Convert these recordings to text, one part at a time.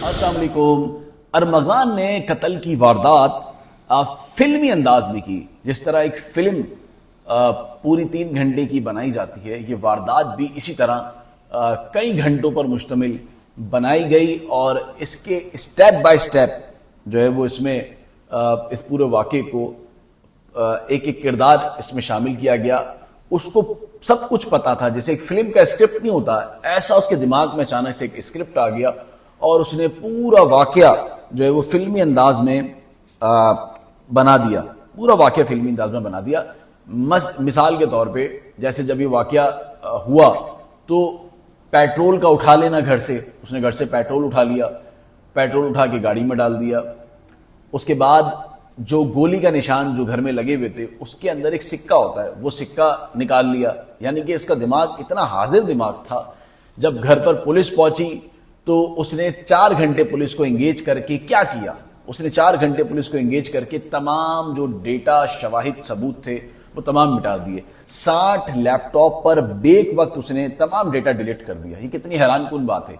السلام علیکم۔ ارمغان نے قتل کی واردات فلمی انداز میں کی، جس طرح ایک فلم پوری 3 گھنٹے کی بنائی جاتی ہے، یہ واردات بھی اسی طرح کئی گھنٹوں پر مشتمل بنائی گئی، اور اس کے سٹیپ بائی سٹیپ جو ہے وہ اس میں اس پورے واقعے کو ایک ایک کردار اس میں شامل کیا گیا۔ اس کو سب کچھ پتا تھا، جیسے ایک فلم کا اسکرپٹ نہیں ہوتا ایسا اس کے دماغ میں اچانک سے ایک اسکرپٹ آ گیا، اور اس نے پورا واقعہ جو ہے وہ فلمی انداز میں بنا دیا، پورا واقعہ فلمی انداز میں بنا دیا۔ مثال کے طور پہ جیسے جب یہ واقعہ ہوا تو پیٹرول کا اٹھا لینا گھر سے، اس نے گھر سے پیٹرول اٹھا لیا، پیٹرول اٹھا کے گاڑی میں ڈال دیا، اس کے بعد جو گولی کا نشان جو گھر میں لگے ہوئے تھے اس کے اندر ایک سکہ ہوتا ہے، وہ سکہ نکال لیا، یعنی کہ اس کا دماغ اتنا حاضر دماغ تھا۔ جب گھر پر پولیس پہنچی تو اس نے 4 گھنٹے پولیس کو انگیج کر کے کیا کیا، اس نے 4 گھنٹے پولیس کو انگیج کر کے تمام جو ڈیٹا شواہد ثبوت تھے وہ تمام مٹا دیے۔ 60 لیپ ٹاپ پر بیک وقت اس نے تمام ڈیٹا ڈیلیٹ کر دیا۔ یہ کتنی حیران کن بات ہے۔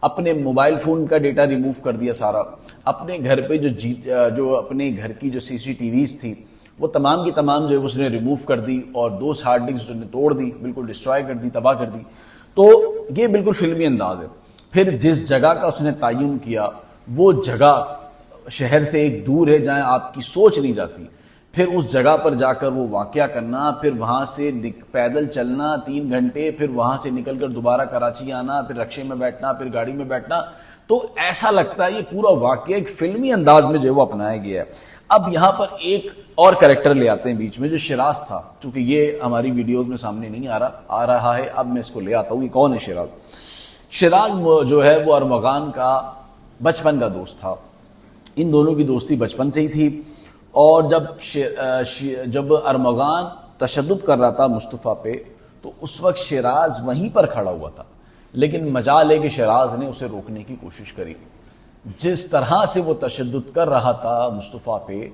اپنے موبائل فون کا ڈیٹا ریموو کر دیا سارا، اپنے گھر پہ جو اپنے گھر کی جو CCTVs تھی وہ تمام کی تمام جو ہے اس نے ریموو کر دی، اور 2 ہارڈ ڈسک نے توڑ دی، بالکل ڈسٹرائے کر دی، تباہ کر دی۔ تو یہ بالکل فلمی انداز ہے۔ پھر جس جگہ کا اس نے تعین کیا وہ جگہ شہر سے ایک دور ہے جہاں آپ کی سوچ نہیں جاتی، پھر اس جگہ پر جا کر وہ واقعہ کرنا، پھر وہاں سے پیدل چلنا 3 گھنٹے، پھر وہاں سے نکل کر دوبارہ کراچی آنا، پھر رکشے میں بیٹھنا، پھر گاڑی میں بیٹھنا، تو ایسا لگتا ہے یہ پورا واقعہ ایک فلمی انداز میں جو وہ اپنایا گیا ہے۔ اب یہاں پر ایک اور کریکٹر لے آتے ہیں بیچ میں، جو شیراز تھا، چونکہ یہ ہماری ویڈیوز میں سامنے نہیں آ رہا ہے، اب میں اس کو لے آتا ہوں۔ یہ کون ہے شیراز؟ شیراز جو ہے وہ ارمغان کا بچپن کا دوست تھا، ان دونوں کی دوستی بچپن سے ہی تھی، اور جب ارمغان تشدد کر رہا تھا مصطفیٰ پہ تو اس وقت شیراز وہیں پر کھڑا ہوا تھا، لیکن مجال ہے کہ شیراز نے اسے روکنے کی کوشش کری۔ جس طرح سے وہ تشدد کر رہا تھا مصطفیٰ پہ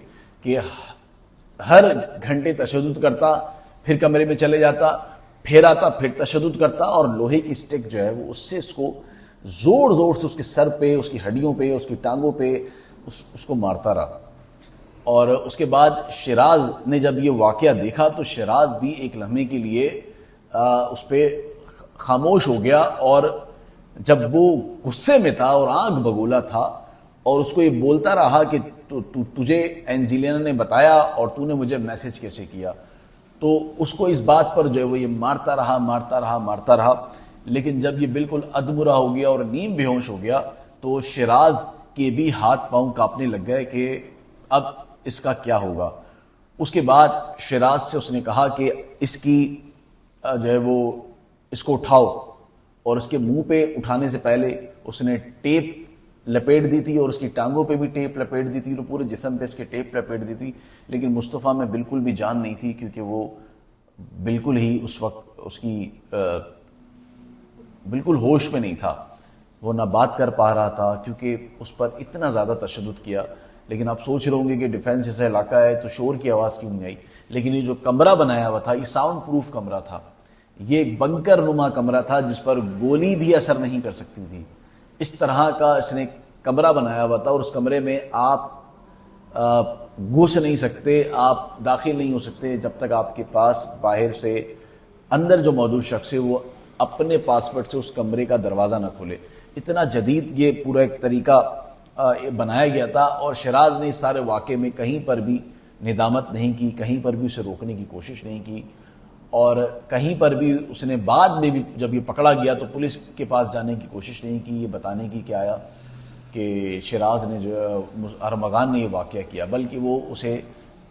کہ ہر گھنٹے تشدد کرتا، پھر کمرے میں چلے جاتا، پھر آتا، پھر تشدد کرتا، اور لوہے کی سٹک جو ہے وہ اس سے اس کو زور زور سے اس کے سر پہ، اس کی ہڈیوں پہ، اس کی ٹانگوں پہ اس کو مارتا رہا۔ اور اس کے بعد شیراز نے جب یہ واقعہ دیکھا تو شیراز بھی ایک لمحے کے لیے اس پہ خاموش ہو گیا، اور جب وہ غصے میں تھا اور آنکھ بگولا تھا اور اس کو یہ بولتا رہا کہ تجھے اینجلینا نے بتایا اور تو نے مجھے میسج کیسے کیا، تو اس کو اس بات پر جو ہے وہ یہ مارتا رہا، لیکن جب یہ بالکل ادمرا ہو گیا اور نیم بے ہوش ہو گیا تو شیراز کے بھی ہاتھ پاؤں کانپنے لگ گئے کہ اب اس کا کیا ہوگا۔ اس کے بعد شیراز سے اس نے کہا کہ اس کی جو ہے وہ اس کو اٹھاؤ، اور اس کے منہ پہ اٹھانے سے پہلے اس نے ٹیپ لپیٹ دی تھی، اور اس کی ٹانگوں پہ بھی ٹیپ لپیٹ دی تھی، اور پورے جسم پہ اس کے ٹیپ لپیٹ دی تھی، لیکن مصطفیٰ میں بالکل بھی جان نہیں تھی، کیونکہ وہ بالکل ہی اس وقت اس کی بالکل ہوش میں نہیں تھا، وہ نہ بات کر پا رہا تھا کیونکہ اس پر اتنا زیادہ تشدد کیا۔ لیکن آپ سوچ رہے ہوں گے کہ ڈیفینس جیسا علاقہ ہے تو شور کی آواز کیوں نہیں آئی، لیکن یہ جو کمرہ بنایا ہوا تھا یہ ساؤنڈ پروف کمرہ تھا، یہ ایک بنکر نما کمرہ تھا جس پر گولی بھی اثر نہیں کر سکتی تھی۔ اس طرح کا اس نے کمرہ بنایا ہوا تھا، اور اس کمرے میں آپ گھس نہیں سکتے، آپ داخل نہیں ہو سکتے جب تک آپ کے پاس باہر سے اندر جو موجود شخص ہے وہ اپنے پاسورڈ سے اس کمرے کا دروازہ نہ کھولے۔ اتنا جدید یہ پورا ایک طریقہ بنایا گیا تھا، اور شیراز نے اس سارے واقعے میں کہیں پر بھی ندامت نہیں کی، کہیں پر بھی اسے روکنے کی کوشش نہیں کی، اور کہیں پر بھی اس نے بعد میں بھی جب یہ پکڑا گیا تو پولیس کے پاس جانے کی کوشش نہیں کی یہ بتانے کی کہ آیا کہ شیراز نے جو ارمغان نے یہ واقعہ کیا، بلکہ وہ اسے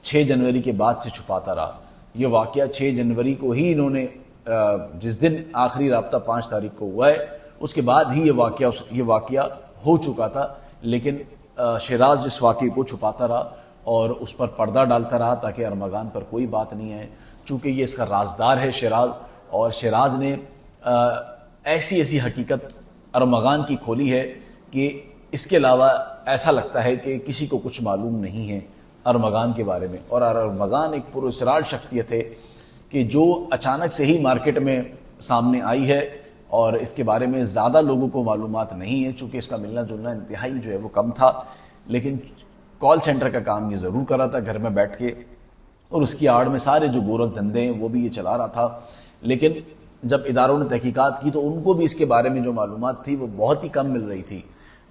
6 جنوری کے بعد سے چھپاتا رہا۔ یہ واقعہ 6 جنوری کو ہی انہوں نے جس دن آخری رابطہ 5 تاریخ کو ہوا ہے اس کے بعد ہی یہ واقعہ ہو چکا تھا، لیکن شیراز اس واقعے کو چھپاتا رہا اور اس پر پردہ ڈالتا رہا تاکہ ارمغان پر کوئی بات نہیں آئے، چونکہ یہ اس کا رازدار ہے شیراز، اور شیراز نے ایسی حقیقت ارمغان کی کھولی ہے کہ اس کے علاوہ ایسا لگتا ہے کہ کسی کو کچھ معلوم نہیں ہے ارمغان کے بارے میں۔ اور ارمغان ایک پراسرار شخصیت ہے کہ جو اچانک سے ہی مارکیٹ میں سامنے آئی ہے، اور اس کے بارے میں زیادہ لوگوں کو معلومات نہیں ہے، چونکہ اس کا ملنا جلنا انتہائی جو ہے وہ کم تھا، لیکن کال سینٹر کا کام یہ ضرور کر رہا تھا گھر میں بیٹھ کے، اور اس کی آڑ میں سارے جو گورکھ دھندے ہیں وہ بھی یہ چلا رہا تھا۔ لیکن جب اداروں نے تحقیقات کی تو ان کو بھی اس کے بارے میں جو معلومات تھی وہ بہت ہی کم مل رہی تھی۔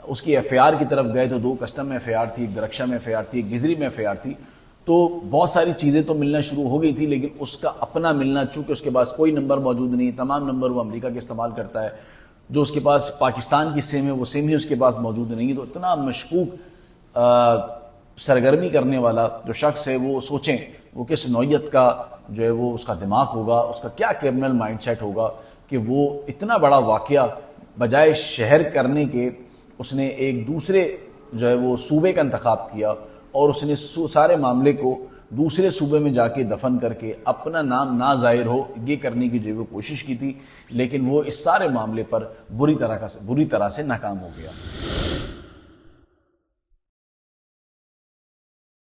اس کی ایف آئی آر کی طرف گئے تو 2 کسٹم میں ایف آئی آر تھی، ایک درخشا میں ایف آئی آر تھی، ایک گزری میں ایف آئی آر تھی، تو بہت ساری چیزیں تو ملنا شروع ہو گئی تھی، لیکن اس کا اپنا ملنا، چونکہ اس کے پاس کوئی نمبر موجود نہیں، تمام نمبر وہ امریکہ کے استعمال کرتا ہے، جو اس کے پاس پاکستان کی سم ہے وہ سم ہی اس کے پاس موجود نہیں ہے، تو اتنا مشکوک سرگرمی کرنے والا جو شخص ہے، وہ سوچیں وہ کس نوعیت کا جو ہے وہ اس کا دماغ ہوگا، اس کا کیا کرمنل مائنڈ سیٹ ہوگا کہ وہ اتنا بڑا واقعہ بجائے شہر کرنے کے اس نے ایک دوسرے جو ہے وہ صوبے کا انتخاب کیا، اور اس نے سارے معاملے کو دوسرے صوبے میں جا کے دفن کر کے اپنا نام نہ ظاہر ہو یہ کرنے کی جو وہ کوشش کی تھی، لیکن وہ اس سارے معاملے پر بری طرح سے ناکام ہو گیا۔